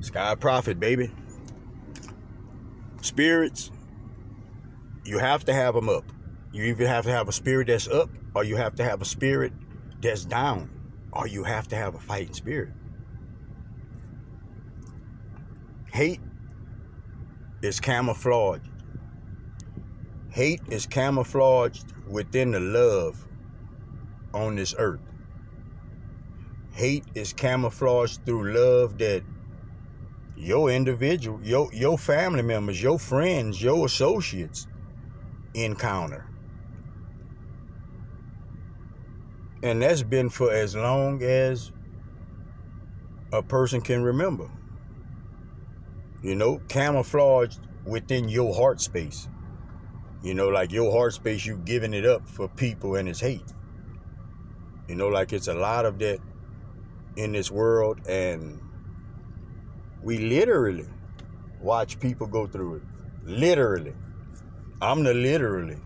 Sky Prophet, baby. Spirits, you have to have them up. You either have to have a spirit that's up, or you have to have a spirit that's down, or you have to have a fighting spirit. Hate is camouflaged. Hate is camouflaged within the love on this earth. Hate is camouflaged through love that your individual, your family members, your friends, your associates encounter. And that's been for as long as a person can remember. Camouflaged within your heart space. Like your heart space, you giving it up for people and it's hate. Like it's a lot of that in this world, and we literally watch people go through it. Literally. I'm the literally.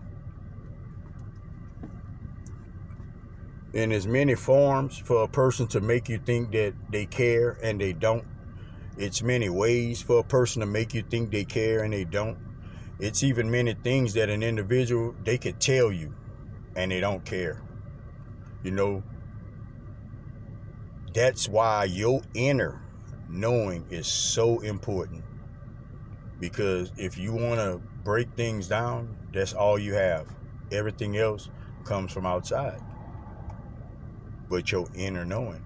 In as many forms for a person to make you think that they care and they don't. It's many ways for a person to make you think they care and they don't. It's even many things that an individual, they could tell you and they don't care. That's why your inner knowing is so important. Because if you want to break things down, that's all you have. Everything else comes from outside. But your inner knowing,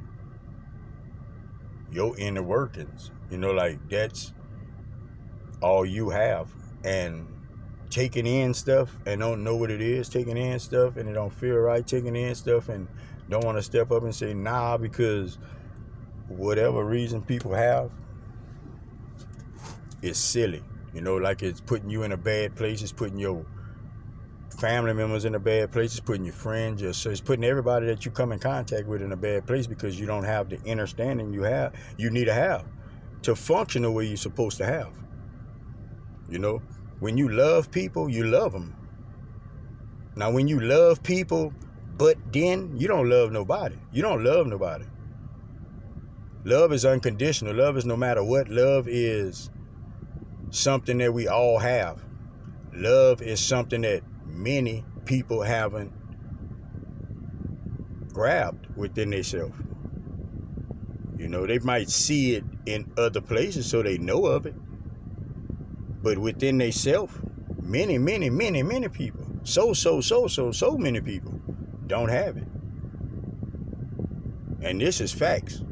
your inner workings, that's all you have. And taking in stuff and don't know what it is, taking in stuff and it don't feel right, taking in stuff and don't want to step up and say nah because whatever reason people have, it's silly. Like it's putting you in a bad place, it's putting your family members in a bad place, it's putting your friends, it's putting everybody that you come in contact with in a bad place because you don't have the understanding you need to have to function the way you're supposed to have. When you love people, you love them. Now, when you love people, but then you don't love nobody. You don't love nobody. Love is unconditional. Love is no matter what. Love is something that we all have. Love is something that many people haven't grabbed within themselves. They might see it in other places so they know of it. But within themselves, many people, so many people don't have it. And this is facts.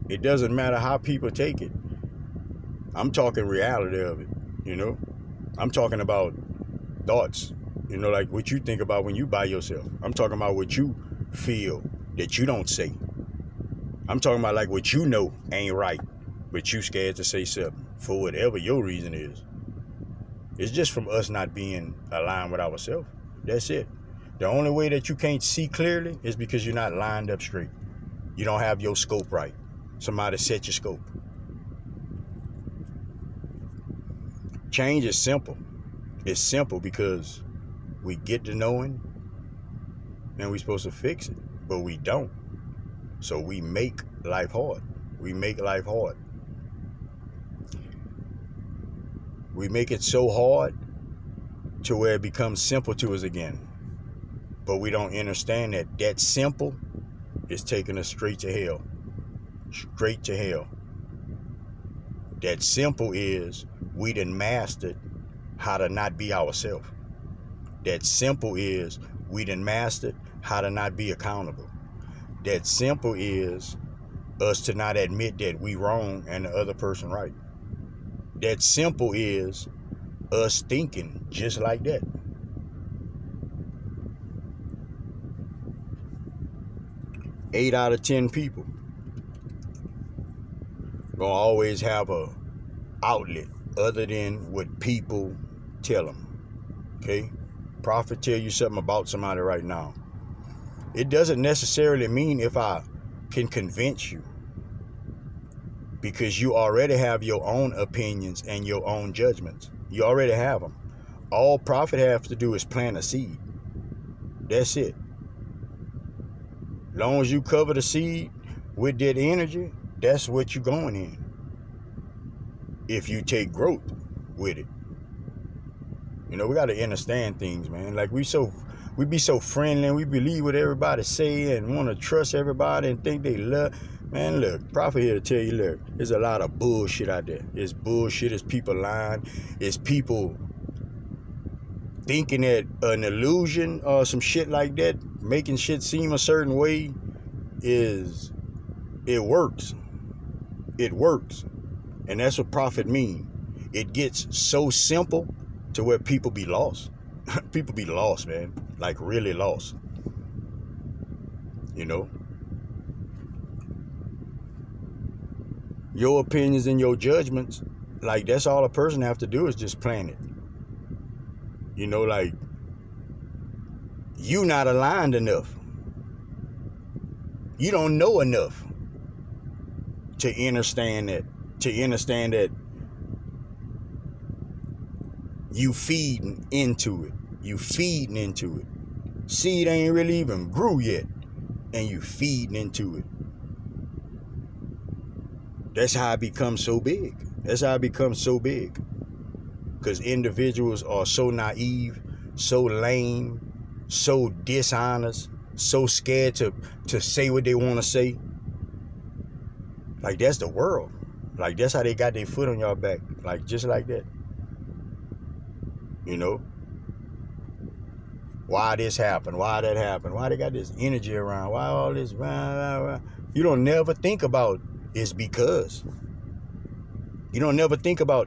It doesn't matter how people take it. I'm talking reality of it, I'm talking about thoughts, like what you think about when you by yourself. I'm talking about what you feel that you don't say. I'm talking about like what you know ain't right, but you scared to say something for whatever your reason is. It's just from us not being aligned with ourselves. That's it. The only way that you can't see clearly is because you're not lined up straight. You don't have your scope right. Somebody set your scope. Change is simple. It's simple because we get to knowing and we're supposed to fix it, but we don't. So we make life hard. We make life hard. We make it so hard to where it becomes simple to us again. But we don't understand that simple is taking us straight to hell. Straight to hell. That simple is we done mastered how to not be ourselves. That simple is we done mastered how to not be accountable. That simple is us to not admit that we wrong and the other person right. That simple is us thinking just like that. Eight out of 10 people gonna always have a outlet other than what people tell them. Okay? Prophet tell you something about somebody right now. It doesn't necessarily mean if I can convince you, because you already have your own opinions and your own judgments. You already have them. All prophet has to do is plant a seed. That's it. Long as you cover the seed with that energy, that's what you're going in. if you take growth with it. You know, we got to understand things, man. Like we be so friendly and we believe what everybody say and want to trust everybody and think they love. Man, look, Prophet here to tell you, look, there's a lot of bullshit out there. It's bullshit. It's people lying. It's people thinking that an illusion or some shit like that, making shit seem a certain way, it works. It works. And that's what Prophet mean. It gets so simple to where people be lost. People be lost, man. Like really lost. You know? Your opinions and your judgments, like that's all a person have to do is just plan it. You know, like you not aligned enough. You don't know enough to understand that. You feeding into it. You feeding into it. Seed ain't really even grew yet, and you feeding into it. That's how it becomes so big. That's how it becomes so big. Because individuals are so naive, so lame, so dishonest, so scared to say what they want to say. Like that's the world. Like that's how they got their foot on your back. Like just like that. You know? Why this happened? Why that happened? Why they got this energy around? Why all this? You don't never think about it's because. You don't never think about